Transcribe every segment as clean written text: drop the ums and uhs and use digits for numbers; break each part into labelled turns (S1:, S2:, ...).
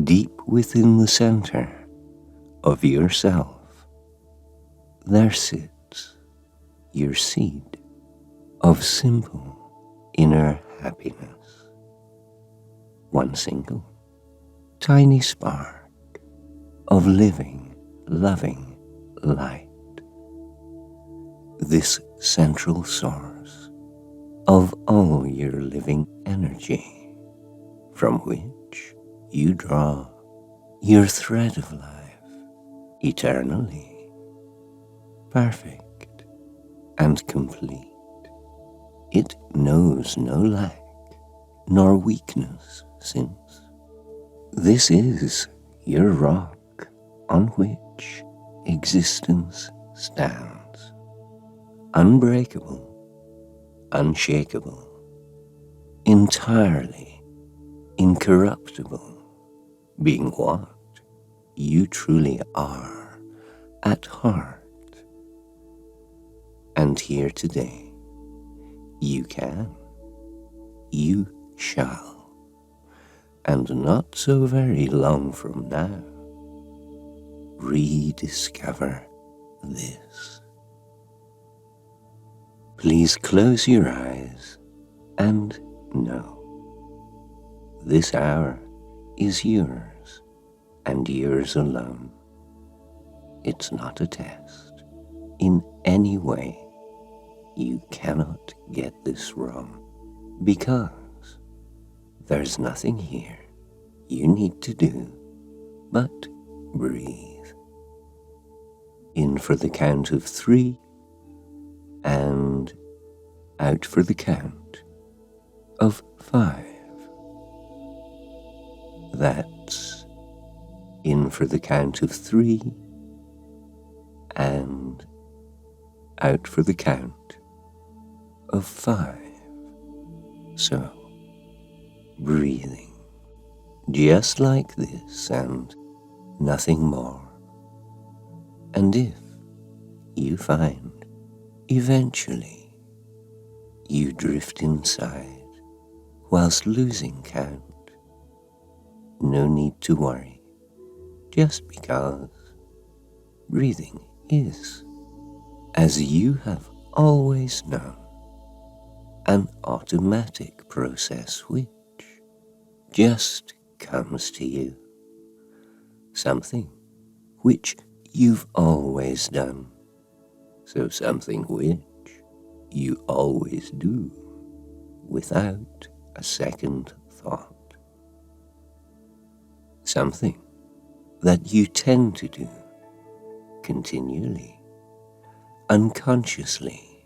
S1: deep within the center of yourself, there sits your seed of simple inner happiness. One single, tiny spark of living, loving light. This central source of all your living energy, from which you draw your thread of life eternally, perfect and complete. It knows no lack nor weakness, since this is your rock on which existence stands, unbreakable, unshakable, entirely incorruptible, being what you truly are at heart. And here today, you can, you shall, and not so very long from now, rediscover this. Please close your eyes and know this hour is yours and yours alone. It's not a test in any way. You cannot get this wrong, because there's nothing here you need to do but breathe. In for the count of 3 and out for the count of 5. That's in for the count of 3 and out for the count of 5. So, breathing just like this and nothing more. And if you find eventually you drift inside whilst losing count, no need to worry, just because breathing is, as you have always known, an automatic process which just comes to you, something which you've always done, so something which you always do without a second thought, something that you tend to do continually, unconsciously,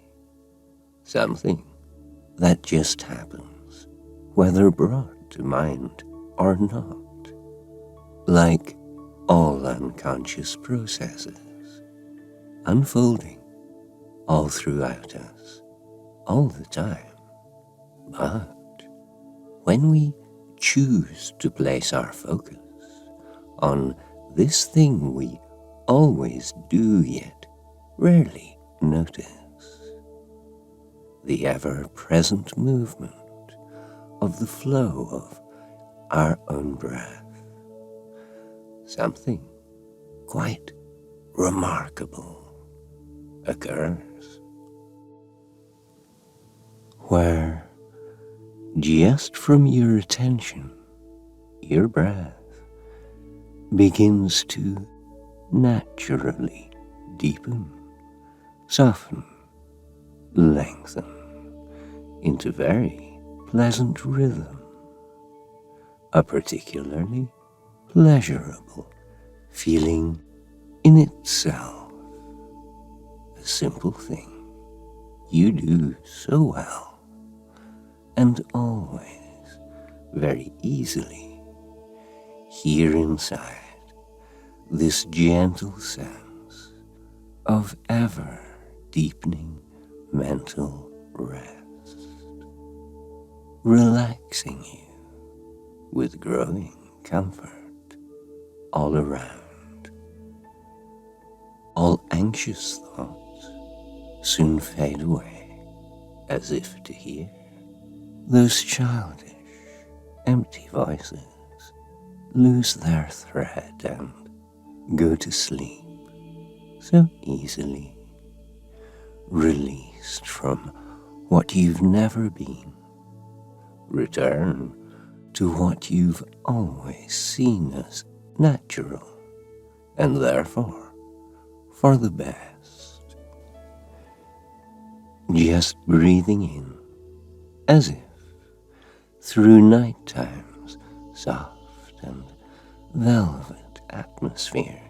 S1: something that just happens, whether brought to mind or not, like all unconscious processes, unfolding all throughout us, all the time. But when we choose to place our focus on this thing we always do yet rarely notice, the ever-present movement of the flow of our own breath, something quite remarkable occurs, where just from your attention, your breath begins to naturally deepen, soften, lengthen into very pleasant rhythm, a particularly pleasurable feeling in itself, a simple thing you do so well and always very easily, here inside this gentle sense of ever deepening mental rest, relaxing you with growing comfort all around. All anxious thoughts soon fade away, as if to hear those childish, empty voices lose their thread and go to sleep so easily, released from what you've never been. Return to what you've always seen as natural and therefore for the best. Just breathing in as if through night time's soft and velvet atmosphere,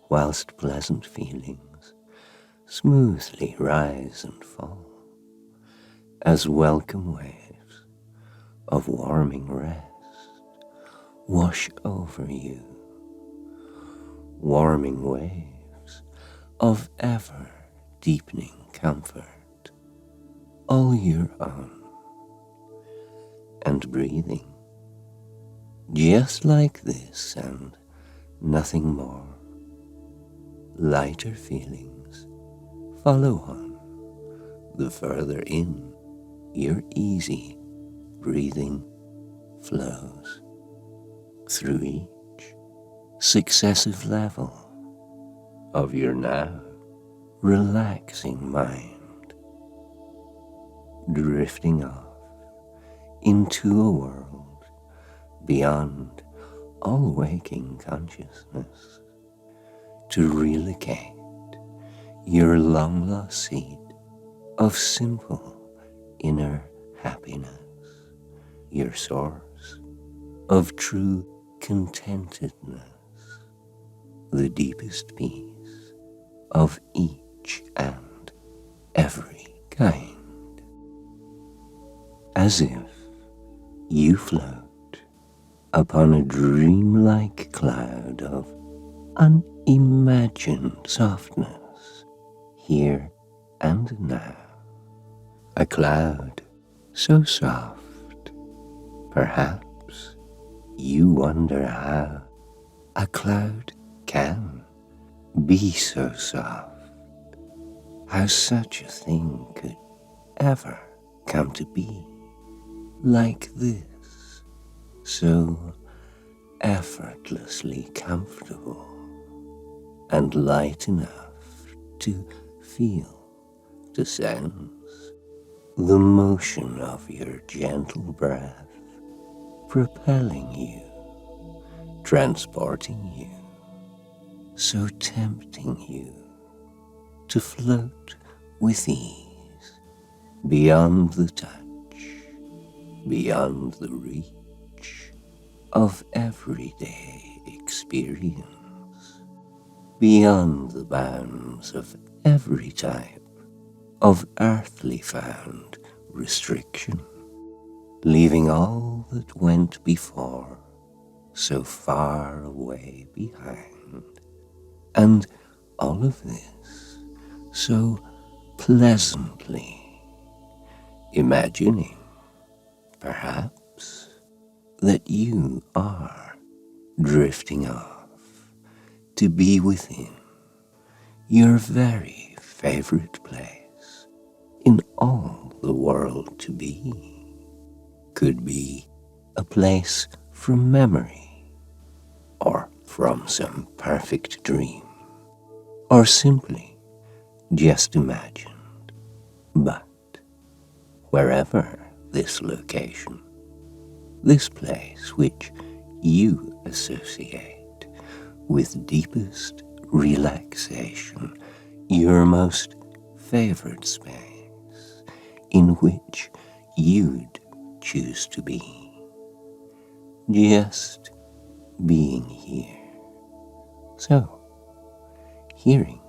S1: whilst pleasant feelings smoothly rise and fall as welcome waves of warming rest wash over you, warming waves of ever deepening comfort, all your own. And breathing just like this and nothing more, lighter feelings follow on the further in your easy breathing flows through each successive level of your now relaxing mind, drifting off into a world beyond all waking consciousness to relocate your long-lost seed of simple inner happiness, your source of true contentedness, the deepest peace of each and every kind, as if you float upon a dreamlike cloud of unimagined softness here and now, a cloud so soft, perhaps you wonder how a cloud can be so soft, how such a thing could ever come to be like this, so effortlessly comfortable and light enough to feel, to sense the motion of your gentle breath propelling you, transporting you, so tempting you to float with ease beyond the touch, beyond the reach of everyday experience, beyond the bounds of every type of earthly found restriction, leaving all that went before so far away behind, and all of this so pleasantly, imagining, perhaps, that you are drifting off to be within your very favorite place in all the world to be. Could be a place from memory, or from some perfect dream, or simply just imagined. But wherever this location, this place which you associate with deepest relaxation, your most favored space in which you'd choose to be, just being here. So, hearing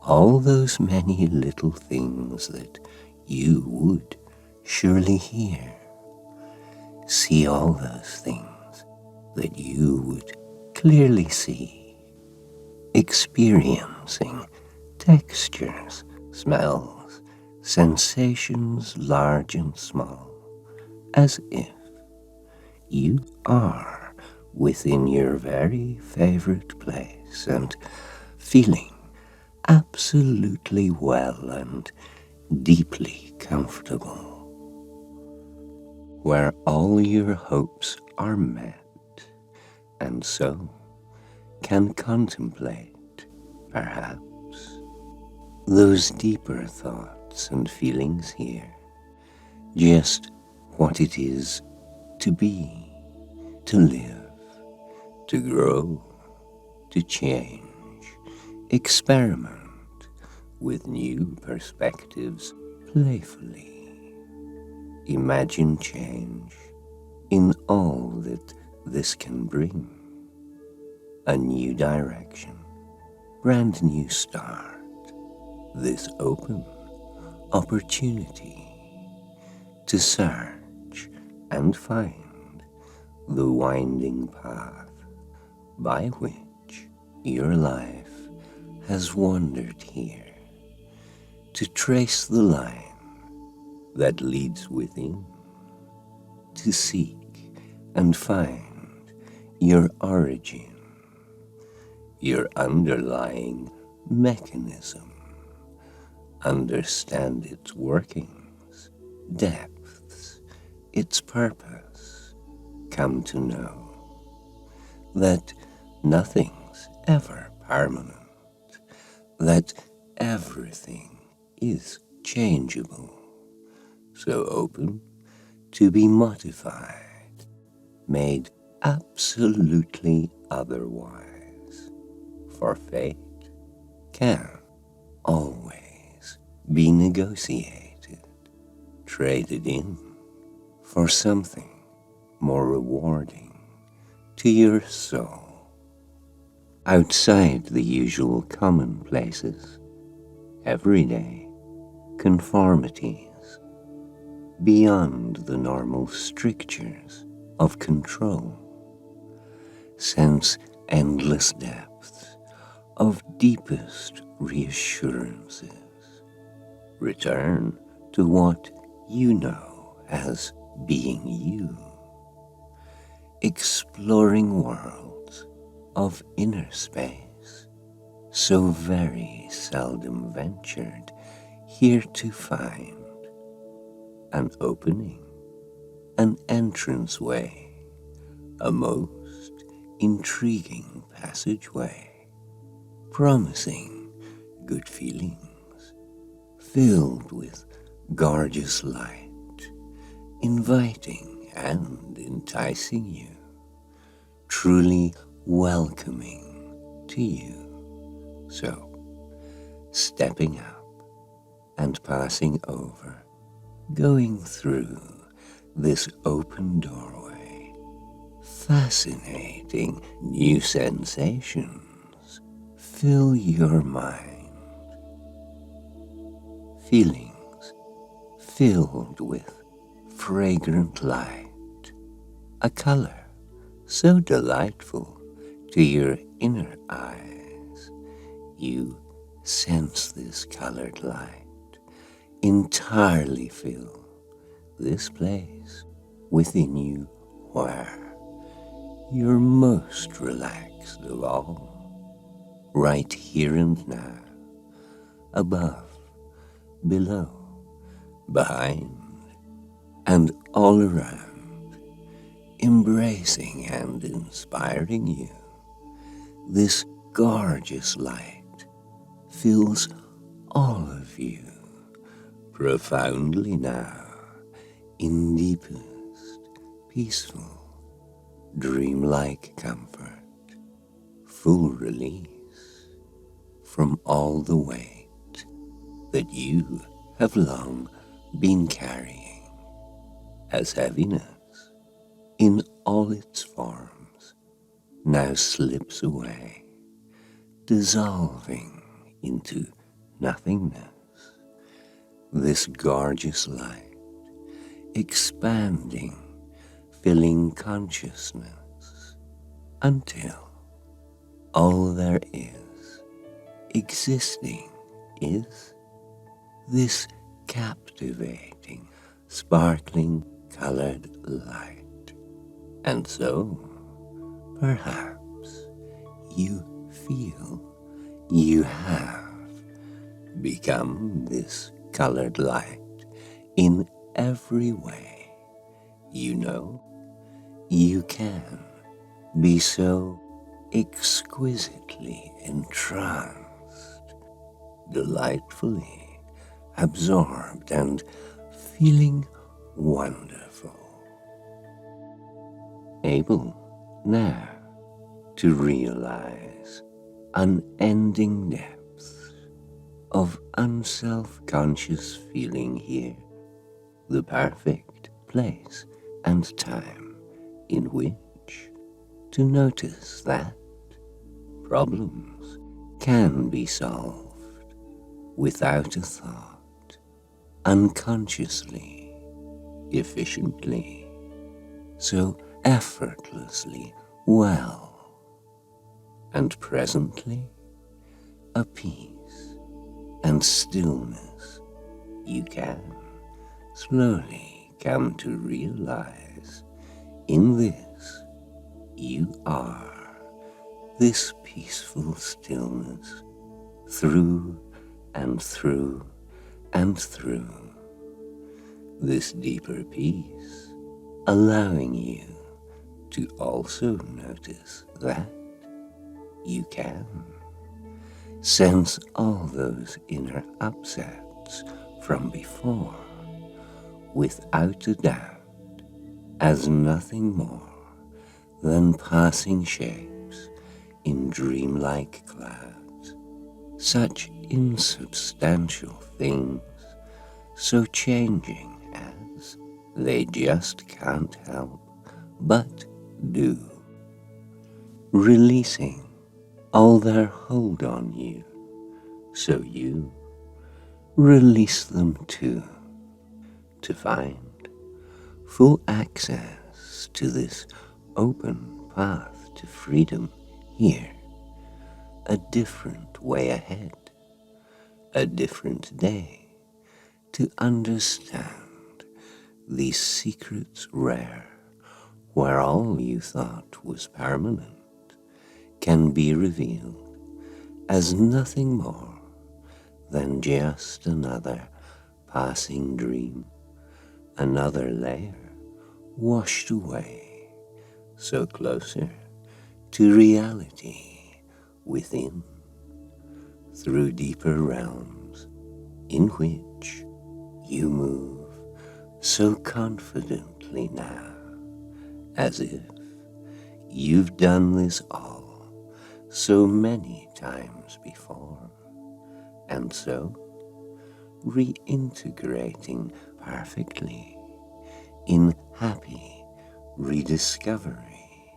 S1: all those many little things that you would surely hear, see all those things that you would clearly see, experiencing textures, smells, sensations large and small, as if you are within your very favorite place and feeling absolutely well and deeply comfortable, where all your hopes are met and so can contemplate, perhaps, those deeper thoughts and feelings here, just what it is to be, to live, to grow, to change, experiment with new perspectives playfully. Imagine change in all that this can bring. A new direction, brand new start, this open opportunity to search and find the winding path by which your life has wandered here, to trace the line that leads within, to seek and find your origin, your underlying mechanism, understand its workings, depths, its purpose, come to know that nothing's ever permanent, that everything is changeable, so open to be modified, made absolutely otherwise, for fate can always be negotiated, traded in for something more rewarding to your soul, outside the usual commonplaces, everyday conformities, beyond the normal strictures of control. Sense endless depths of deepest reassurances. Return to what you know as being you. Exploring worlds of inner space, so very seldom ventured here to find. An opening, an entranceway, a most intriguing passageway, promising good feelings, filled with gorgeous light, inviting and enticing you, truly welcoming to you. So, stepping up and passing over, going through this open doorway, fascinating new sensations fill your mind, feelings filled with fragrant light, a color so delightful to your inner eyes. You sense this colored light entirely fill this place within you where you're most relaxed of all, right here and now, above, below, behind, and all around, embracing and inspiring you. This gorgeous light fills all of you profoundly now, in deepest, peaceful, dreamlike comfort, full release from all the weight that you have long been carrying, as heaviness in all its forms now slips away, dissolving into nothingness. This gorgeous light, expanding, filling consciousness, until all there is, existing, is this captivating, sparkling, colored light. And so, perhaps, you feel you have become this colored light in every way you know you can Be so exquisitely entranced, delightfully absorbed and feeling wonderful. Able now to realize unending depths of unself-conscious feeling here, the perfect place and time in which to notice that problems can be solved without a thought, unconsciously, efficiently, so effortlessly well, and presently a peace and stillness you can slowly come to realize. In this you are, this peaceful stillness, through and through and through, this deeper peace, allowing you to also notice that you can sense all those inner upsets from before without a doubt as nothing more than passing shapes in dreamlike clouds, such insubstantial things, so changing as they just can't help but do, releasing all their hold on you, so you release them too, to find full access to this open path to freedom here, a different way ahead, a different day, to understand these secrets rare, where all you thought was permanent can be revealed as nothing more than just another passing dream, another layer washed away, so closer to reality within, through deeper realms in which you move so confidently now, as if you've done this all so many times before, and so reintegrating perfectly in happy rediscovery,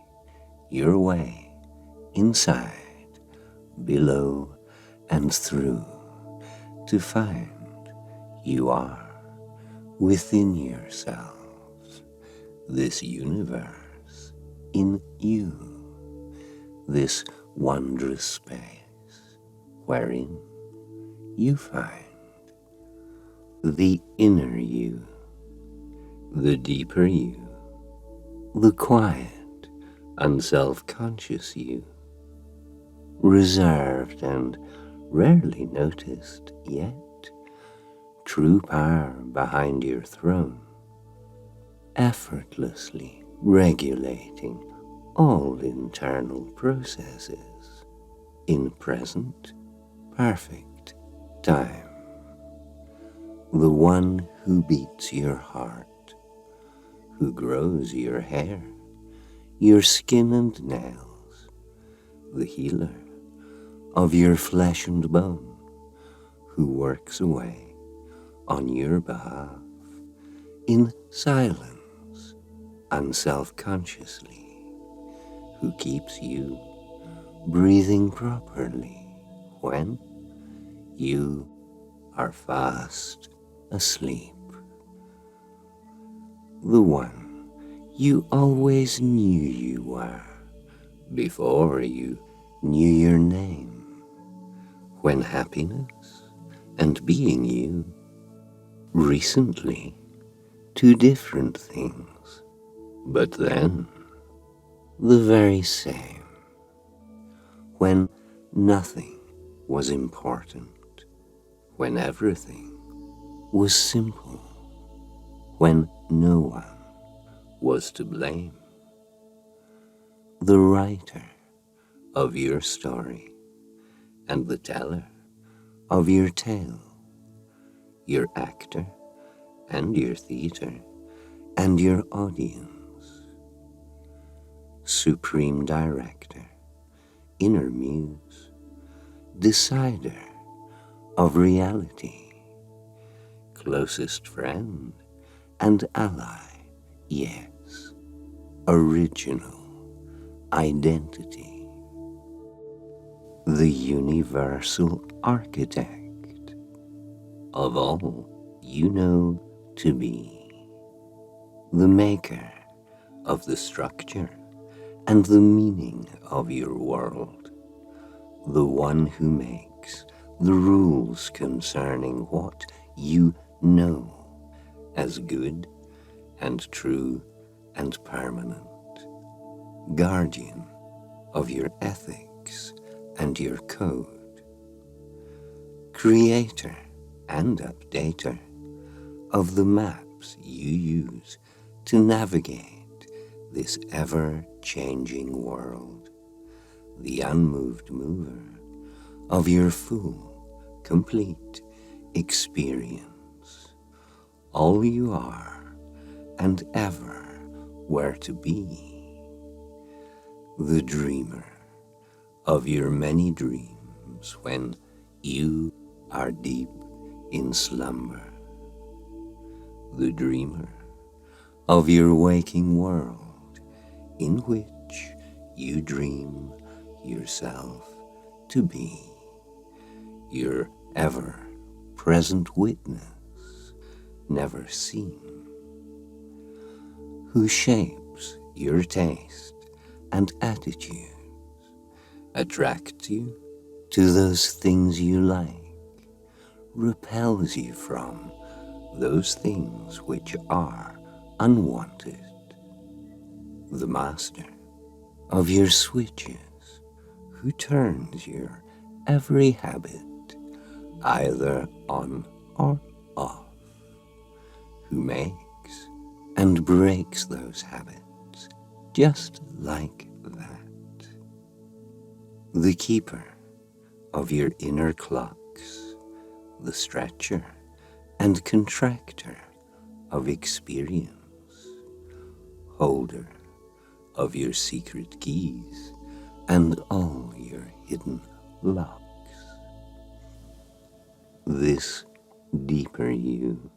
S1: your way inside, below, and through, to find you are within yourselves, this universe in you, this wondrous space wherein you find the inner you, the deeper you, the quiet, unself-conscious you, reserved and rarely noticed yet, true power behind your throne, effortlessly regulating all internal processes in present perfect time, the one who beats your heart, who grows your hair, your skin and nails, the healer of your flesh and bone, who works away on your behalf in silence, unself-consciously, who keeps you breathing properly when you are fast asleep, the one you always knew you were before you knew your name, when happiness and being you, recently two different things, but then the very same, when nothing was important, when everything was simple, when no one was to blame, the writer of your story and the teller of your tale, your actor and your theater and your audience, supreme director, inner muse, decider of reality, closest friend and ally, yes, original identity, the universal architect of all you know to be, the maker of the structure and the meaning of your world, the one who makes the rules concerning what you know as good and true and permanent, guardian of your ethics and your code, creator and updater of the maps you use to navigate this ever-changing world, the unmoved mover of your full, complete experience, all you are and ever were to be, the dreamer of your many dreams when you are deep in slumber, the dreamer of your waking world in which you dream yourself to be, your ever-present witness, never seen, who shapes your taste and attitudes, attracts you to those things you like, repels you from those things which are unwanted, the master of your switches, who turns your every habit either on or off, who makes and breaks those habits just like that, the keeper of your inner clocks, the stretcher and contractor of experience, holder of your secret keys and all your hidden locks, this deeper you,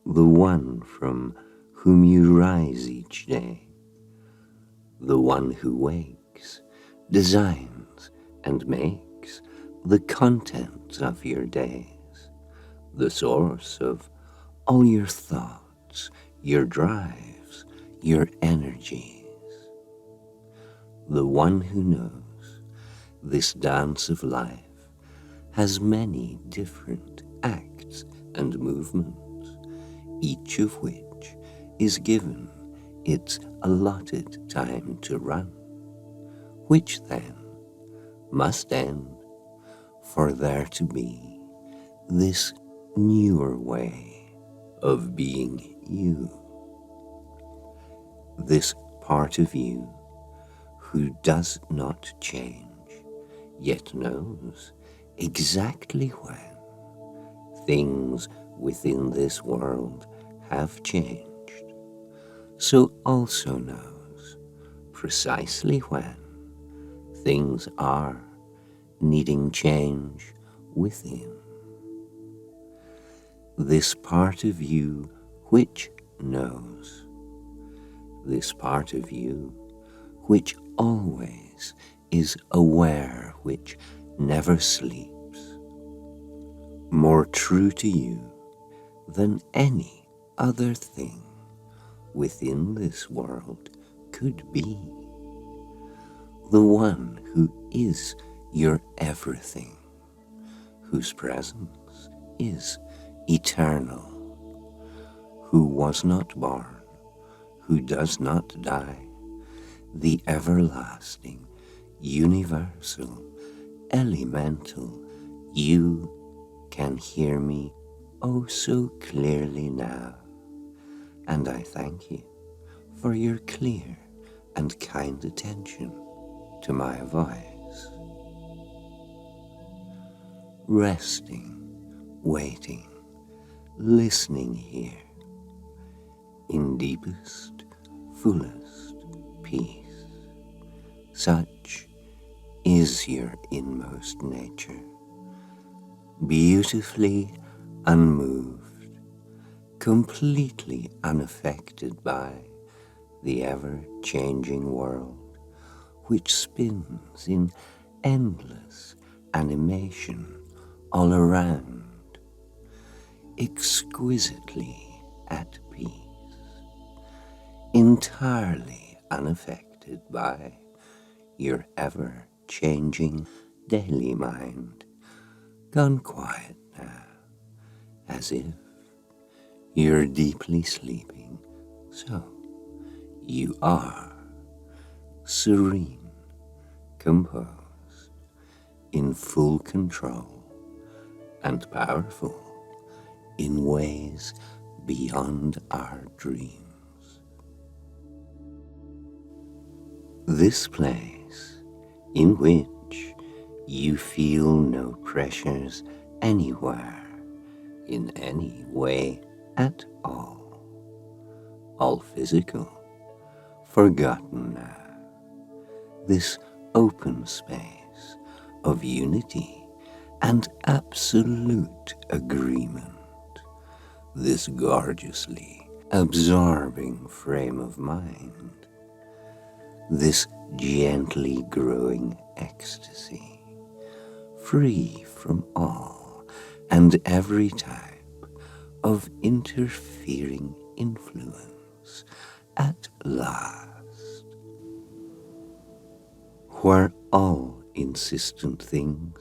S1: the one from whom you rise each day, the one who wakes, designs, and makes the content of your days, the source of all your thoughts, your drives, your energies, the one who knows this dance of life has many different acts and movements, each of which is given its allotted time to run, which then must end for there to be this newer way of being you, this part of you who does not change, yet knows exactly when things within this world have changed, so also knows precisely when things are needing change within. This part of you which knows, this part of you which always is aware, which never sleeps, more true to you than any other thing within this world could be, the one who is your everything, whose presence is eternal, who was not born, who does not die, the everlasting, universal, elemental, you can hear me oh so clearly now, and I thank you for your clear and kind attention to my voice. Resting, waiting, listening here, in deepest, fullest peace. Such is your inmost nature, beautifully unmoved, completely unaffected by the ever-changing world, which spins in endless animation all around, exquisitely at peace, entirely unaffected by your ever-changing daily mind, gone quiet now, as if you're deeply sleeping. So you are serene, composed, in full control, and powerful in ways beyond our dreams. This place in which you feel no pressures anywhere, in any way at all physical, forgotten now. This open space of unity and absolute agreement, this gorgeously absorbing frame of mind, this gently growing ecstasy, free from all and every type of interfering influence at last, where all insistent things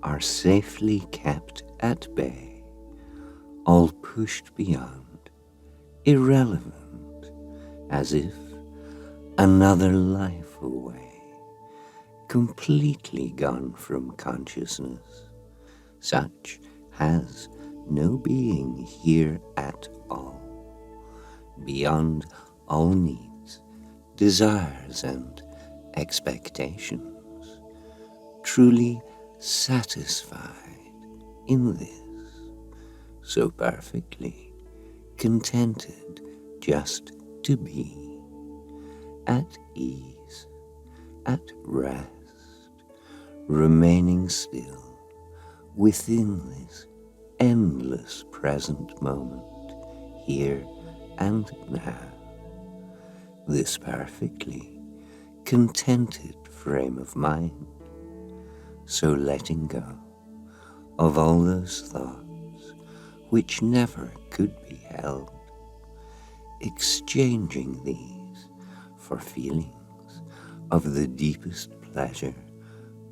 S1: are safely kept at bay, all pushed beyond, irrelevant, as if another life away, completely gone from consciousness. Such has no being here at all, beyond all needs, desires, and expectations, truly satisfied in this, so perfectly contented just to be at ease, at rest, remaining still within this endless present moment, here and now, this perfectly contented frame of mind, so letting go of all those thoughts which never could be held, exchanging these for feelings of the deepest pleasure,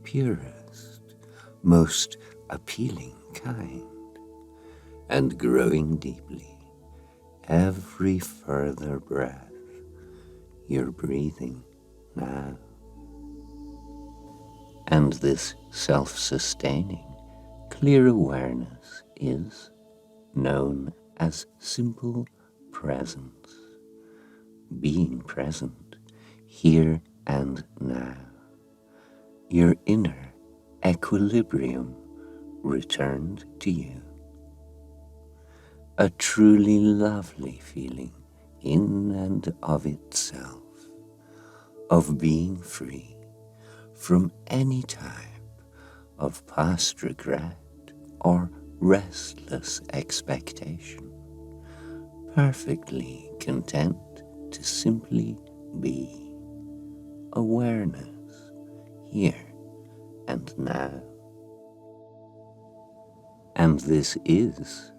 S1: purest, most appealing kind, and growing deeply every further breath you're breathing now. And this self-sustaining, clear awareness is known as simple presence, being present here and now, your inner equilibrium returned to you, a truly lovely feeling in and of itself, of being free from any type of past regret or restless expectation, perfectly content to simply be, awareness here and now. And this is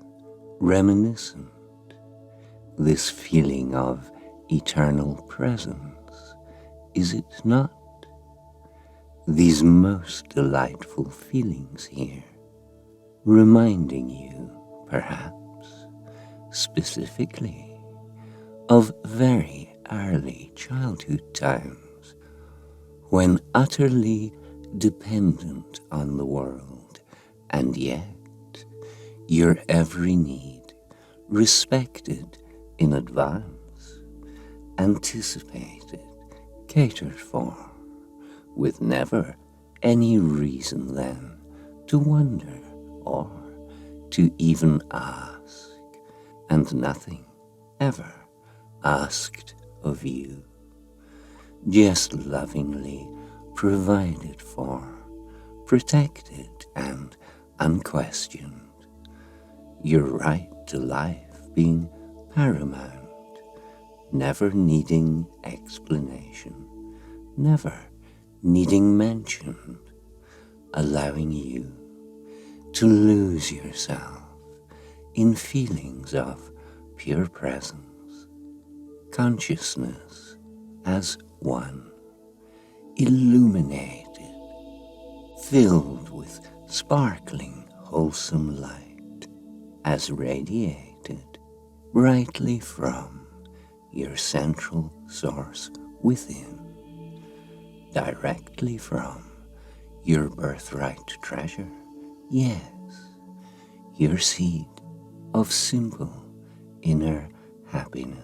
S1: reminiscent, this feeling of eternal presence, is it not? These most delightful feelings here, reminding you, perhaps, specifically, of very early childhood times, when utterly dependent on the world, and yet your every need respected in advance, anticipated catered for, with never any reason then to wonder or to even ask, and nothing ever asked of you, just lovingly provided for, protected and unquestioned, your right to life being paramount, never needing explanation, never needing mention, allowing you to lose yourself in feelings of pure presence, consciousness as one, illuminated, filled with sparkling, wholesome light, as radiated brightly from your central source within, directly from your birthright treasure, yes, your seed of simple inner happiness.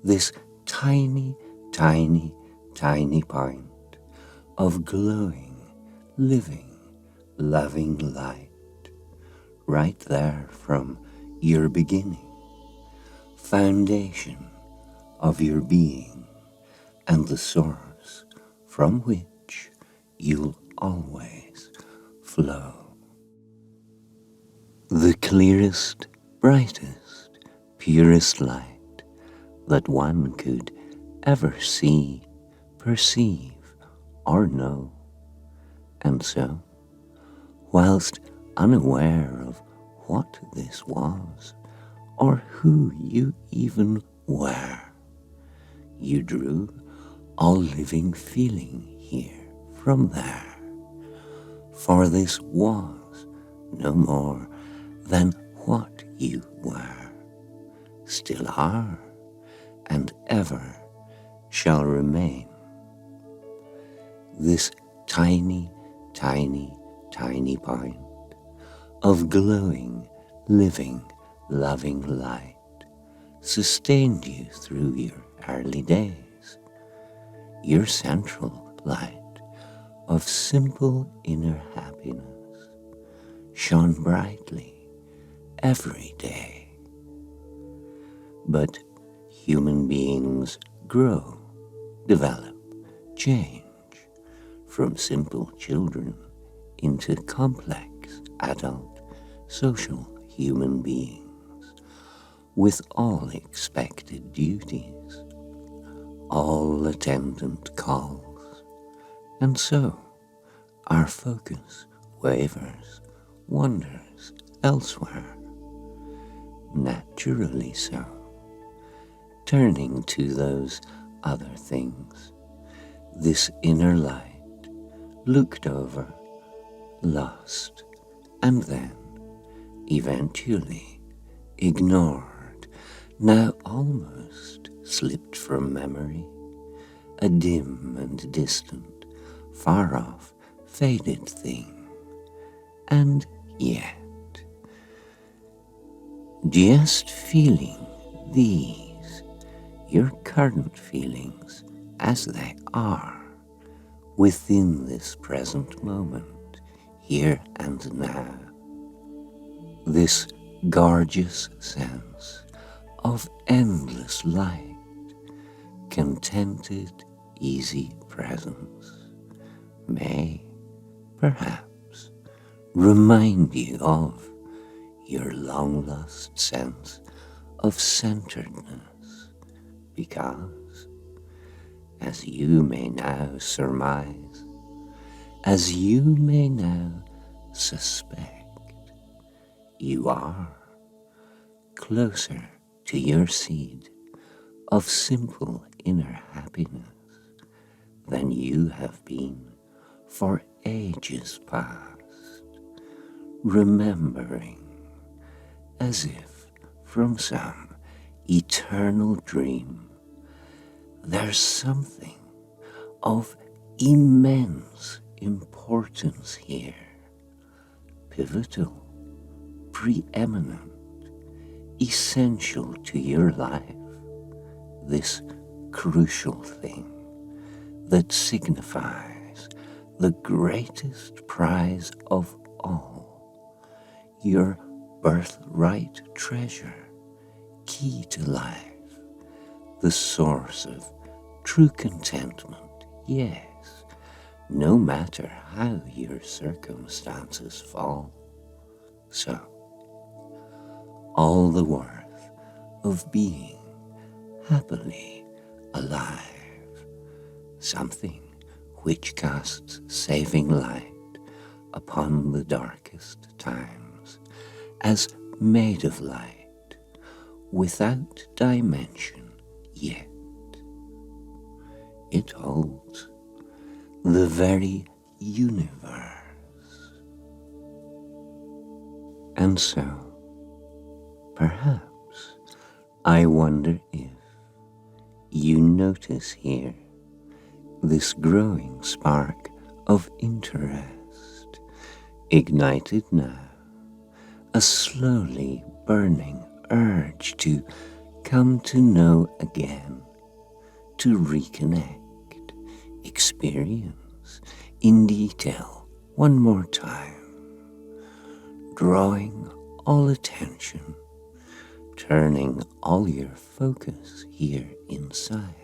S1: This tiny, tiny, tiny point of glowing, living, loving light, right there from your beginning, foundation of your being, and the source from which you'll always flow. The clearest, brightest, purest light that one could ever see, perceive, or know. And so, whilst unaware of what this was, or who you even were, you drew all living feeling here from there, for this was no more than what you were, still are, and ever shall remain. This tiny, tiny, tiny point of glowing, living, loving light sustained you through your early days, your central light of simple inner happiness shone brightly every day. But human beings grow, develop, change from simple children into complex adult social human beings with all expected duties, all attendant calls, and so our focus wavers, wanders elsewhere, naturally so, turning to those other things, this inner light, looked over, lost, and then, eventually, ignored, now almost slipped from memory, a dim and distant, far off, faded thing, and yet, just feeling these, your current feelings as they are, within this present moment, here and now, this gorgeous sense of endless light, contented, easy presence, may, perhaps, remind you of your long-lost sense of centeredness, because, as you may now surmise, as you may now suspect, you are closer to your seed of simple inner happiness than you have been for ages past, remembering as if from some eternal dream, there's something of immense importance here, pivotal, preeminent, essential to your life, this crucial thing that signifies the greatest prize of all, your birthright treasure, key to life, the source of true contentment, yes, no matter how your circumstances fall. So, all the worth of being happily alive, something which casts saving light upon the darkest times, as made of light, without dimension yet. It holds the very universe. And so, perhaps, I wonder if you notice here this growing spark of interest, ignited now, a slowly burning urge to come to know again, to reconnect, experience in detail one more time, drawing all attention, turning all your focus here inside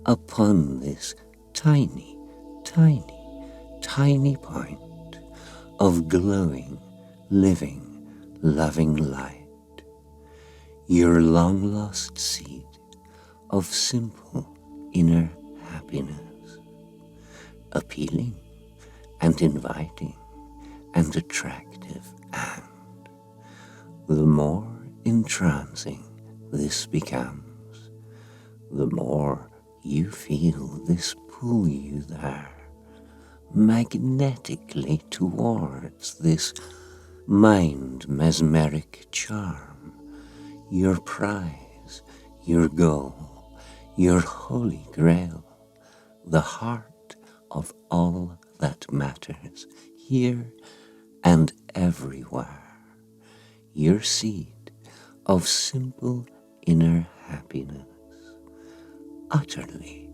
S1: upon this tiny, tiny, tiny point of glowing, living, loving light, your long-lost seed of simple inner happiness, appealing and inviting and attractive, and the more entrancing this becomes, the more you feel this pull you there, magnetically towards this mind mesmeric charm, your prize, your goal, your holy grail, the heart of all that matters here and everywhere, your seed of simple inner happiness, utterly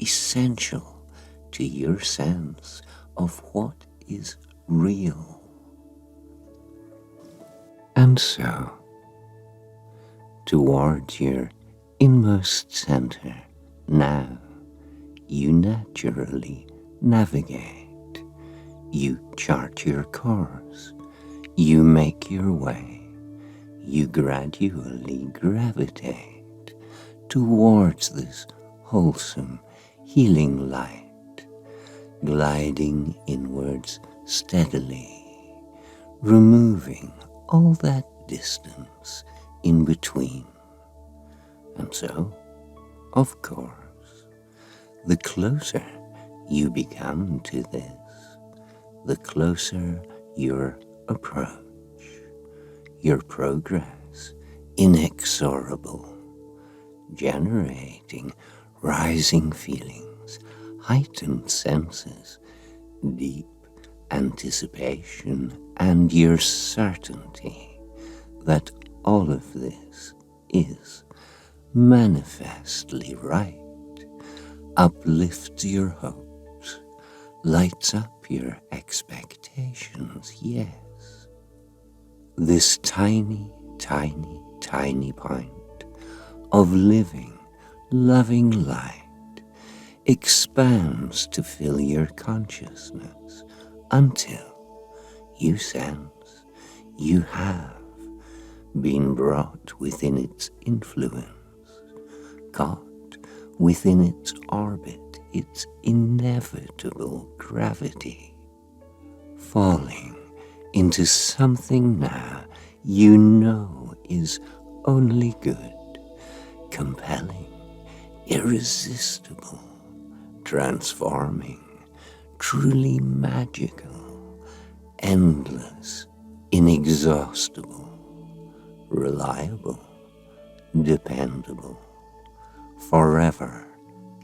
S1: essential to your sense of what is real. And so, towards your inmost center now, you naturally navigate, you chart your course, you make your way, you gradually gravitate towards this wholesome, healing light, gliding inwards steadily, removing all that distance in between. And so, of course, the closer you become to this, the closer your approach, your progress inexorable, generating rising feelings, heightened senses, deep anticipation, and your certainty that all of this is manifestly right, uplifts your hopes, lights up your expectations, yes. This tiny, tiny, tiny point of living, loving light expands to fill your consciousness until you sense you have been brought within its influence, caught within its orbit, its inevitable gravity, falling into something now you know is only good, compelling, irresistible, transforming, truly magical, endless, inexhaustible, reliable, dependable, forever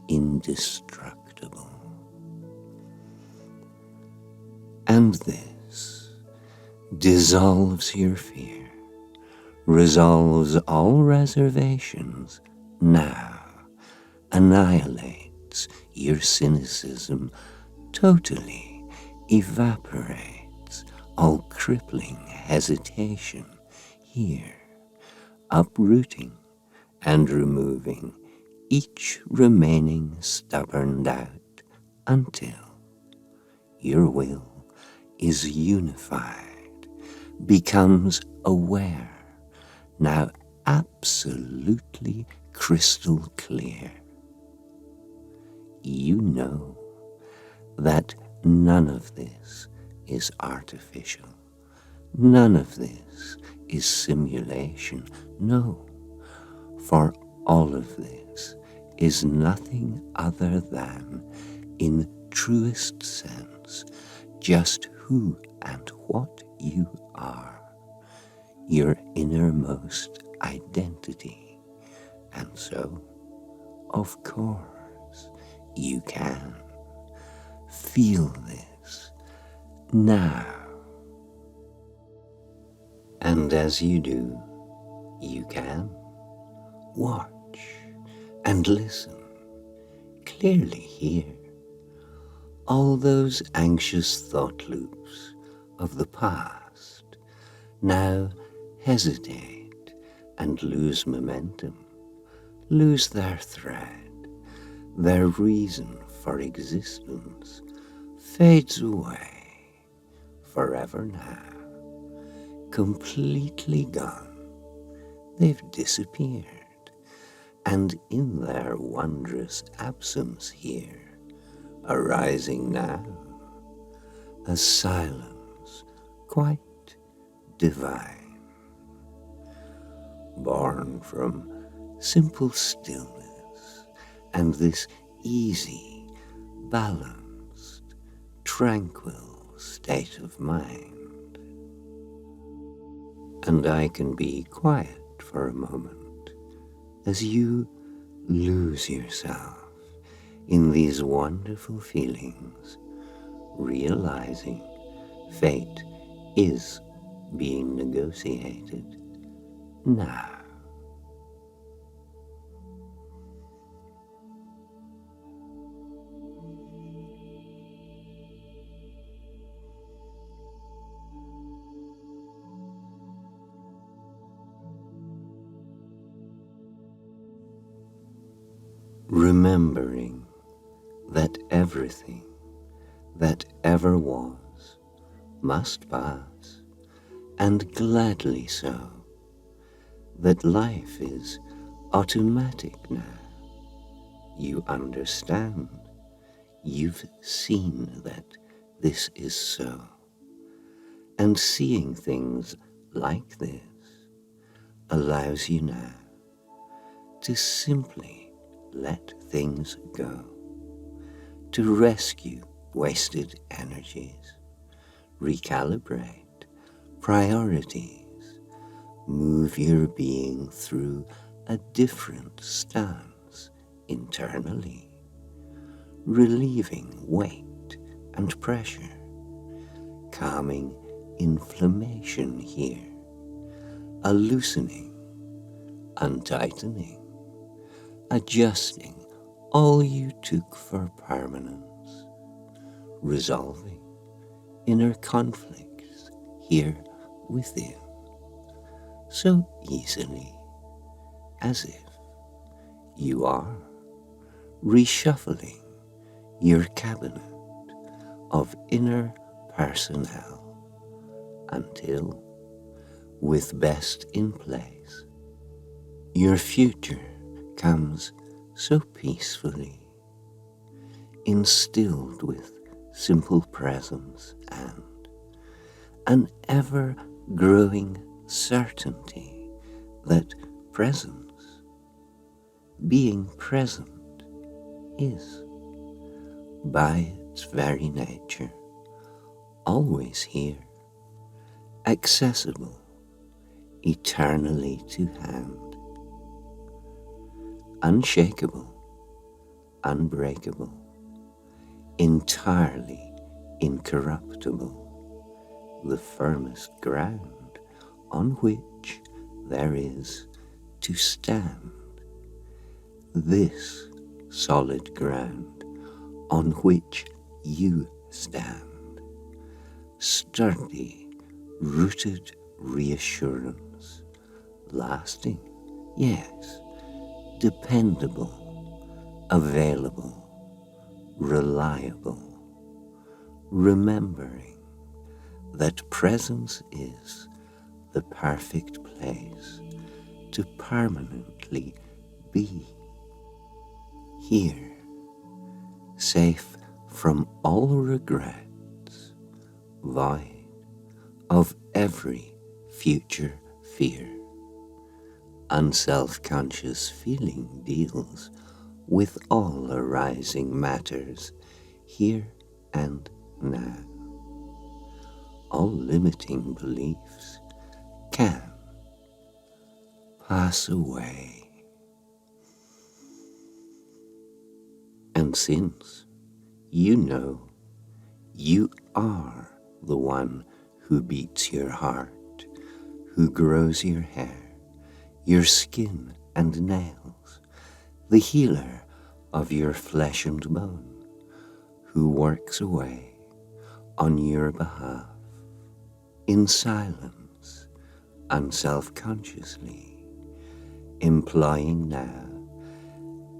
S1: indestructible. And this dissolves your fear, resolves all reservations now, annihilates your cynicism, totally evaporates all crippling hesitation here, uprooting and removing each remaining stubborn doubt until your will is unified, becomes aware, now absolutely crystal clear. You know that none of this is artificial. None of this is simulation. No, for all of this is nothing other than, in truest sense, just who and what you are, your innermost identity. And so, of course, you can feel this now. And as you do, you can watch and listen, clearly hear all those anxious thought loops of the past now hesitate and lose momentum, lose their thread, their reason for existence fades away forever now, completely gone. They've disappeared, and in their wondrous absence here, arising now, a silence quite divine, born from simple stillness and this easy, balanced, tranquil state of mind. And I can be quiet for a moment as you lose yourself in these wonderful feelings, realizing fate is being negotiated now. Remembering that everything that ever was must pass, and gladly so, that life is automatic now. You understand, you've seen that this is so, and seeing things like this allows you now to simply let things go, to rescue wasted energies, recalibrate priorities, move your being through a different stance internally, relieving weight and pressure, calming inflammation here, a loosening, untightening, adjusting all you took for permanence, resolving inner conflicts here within, so easily, as if you are reshuffling your cabinet of inner personnel until, with best in place, your future comes so peacefully, instilled with simple presence and an ever-growing certainty that presence, being present, is, by its very nature, always here, accessible, eternally to hand, unshakable, unbreakable, entirely incorruptible, the firmest ground on which there is to stand. This solid ground on which you stand. Sturdy, rooted reassurance, lasting, yes, dependable, available, reliable, remembering that presence is the perfect place to permanently be. Here, safe from all regrets, void of every future fear. Unself-conscious feeling deals with all arising matters here and now. All limiting beliefs can pass away. And since you know you are the one who beats your heart, who grows your hair, your skin and nails, the healer of your flesh and bone, who works away on your behalf, in silence, unself-consciously, employing now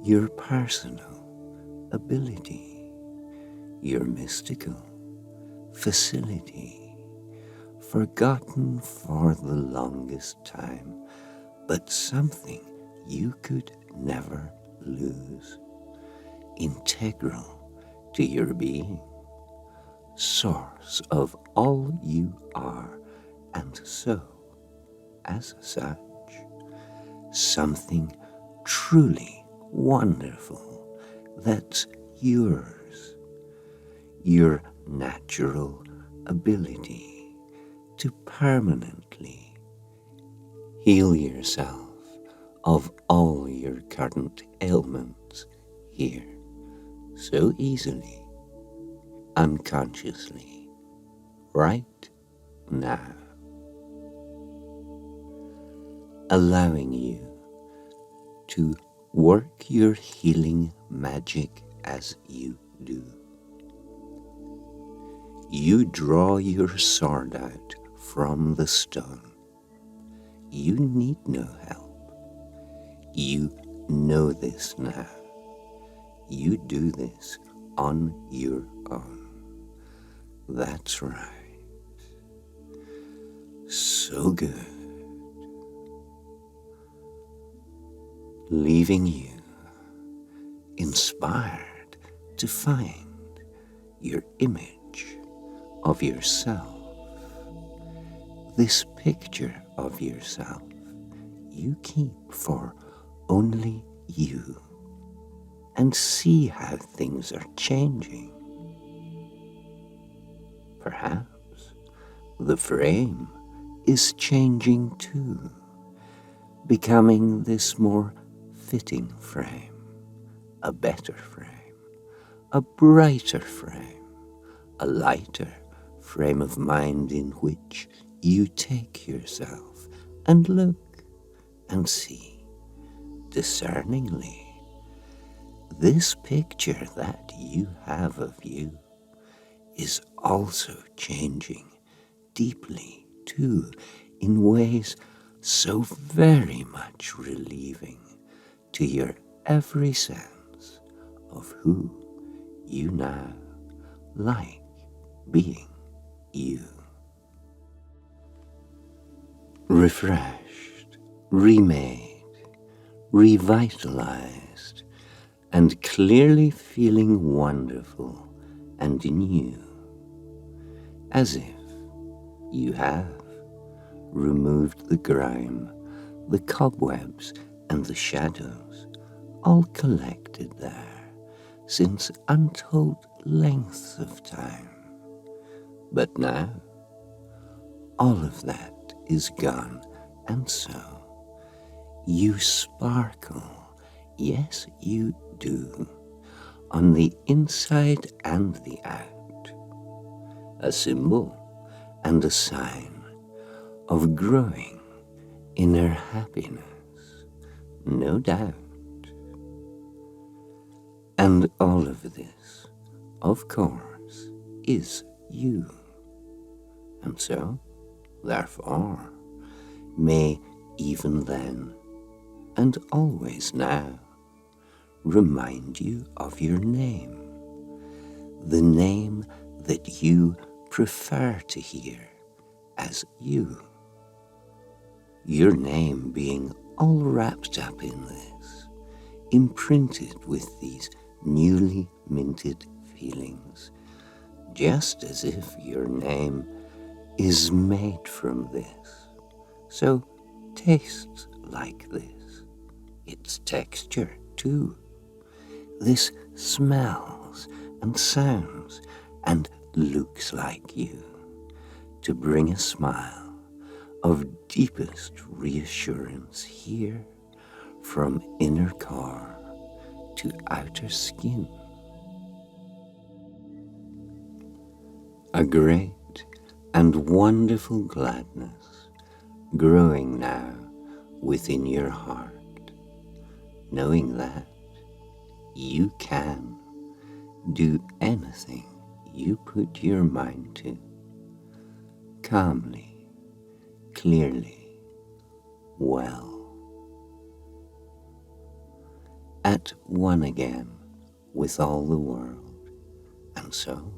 S1: your personal ability, your mystical facility, forgotten for the longest time, but something you could never lose, integral to your being, source of all you are, and so, as such, something truly wonderful that's yours, your natural ability to permanently heal yourself of all your current ailments here, so easily, unconsciously, right now, allowing you to work your healing magic as you do. You draw your sword out from the stone. You need no help. You know this now. You do this on your own. That's right. So good. Leaving you inspired to find your image of yourself, this picture of yourself you keep for only you, and see how things are changing. Perhaps the frame is changing too, becoming this more fitting frame, a better frame, a brighter frame, a lighter frame of mind in which you take yourself and look and see discerningly. This picture that you have of you is also changing deeply too, in ways so very much relieving to your every sense of who you now like being you. Refreshed, remade, revitalized, and clearly feeling wonderful and new, as if you have removed the grime, the cobwebs, and the shadows, all collected there since untold lengths of time. But now, all of that is gone, and so you sparkle, yes you do, on the inside and the out, a symbol and a sign of growing inner happiness, no doubt. And all of this, of course, is you. And so, therefore, may even then, and always now, remind you of your name, the name that you prefer to hear as you. Your name being all wrapped up in this, imprinted with these newly minted feelings, just as if your name is made from this, so tastes like this, its texture too. This smells and sounds and looks like you, to bring a smile of deepest reassurance here from inner core to outer skin. A great and wonderful gladness growing now within your heart, knowing that you can do anything you put your mind to, calmly, clearly, well, at one again with all the world. And so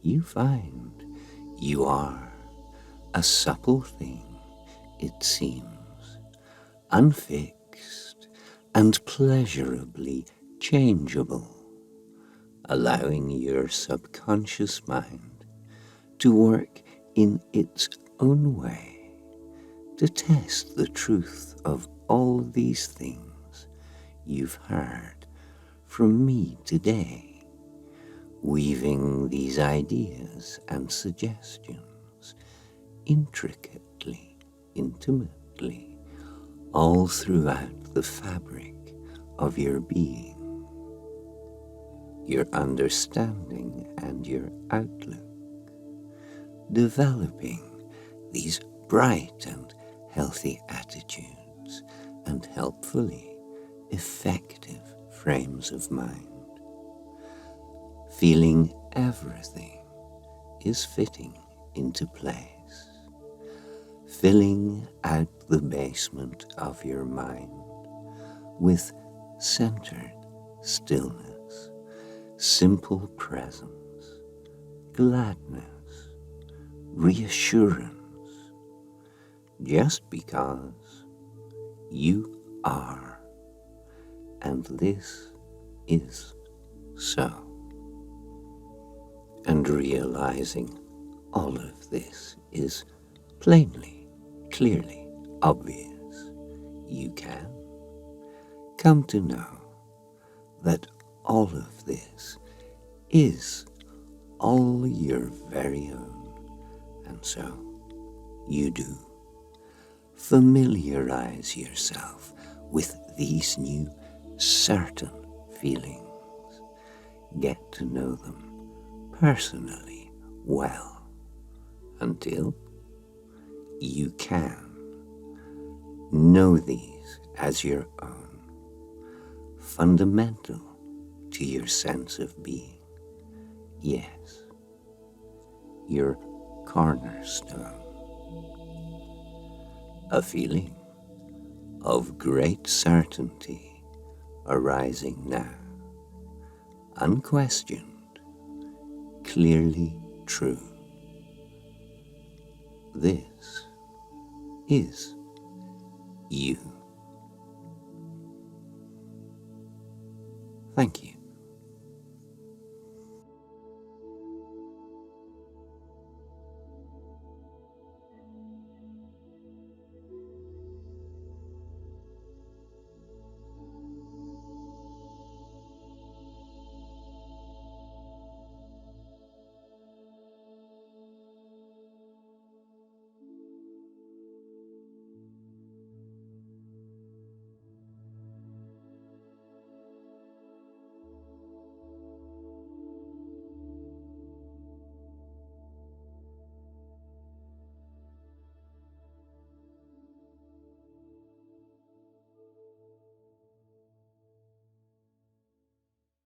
S1: you find you are a supple thing, it seems, unfixed and pleasurably changeable, allowing your subconscious mind to work in its own way to test the truth of all these things you've heard from me today, weaving these ideas and suggestions intricately, intimately, all throughout the fabric of your being, your understanding and your outlook, developing these bright and healthy attitudes and helpfully effective frames of mind, feeling everything is fitting into place, filling out the basement of your mind with centered stillness, simple presence, gladness, reassurance, just because you are, and this is so. And realizing all of this is plainly, clearly obvious, you can come to know that all of this is all your very own, and so you do familiarize yourself with these new certain feelings, get to know them personally well, until you can know these as your own, fundamental to your sense of being. Yes, your cornerstone. A feeling of great certainty arising now, unquestioned, clearly true. This is you. Thank you.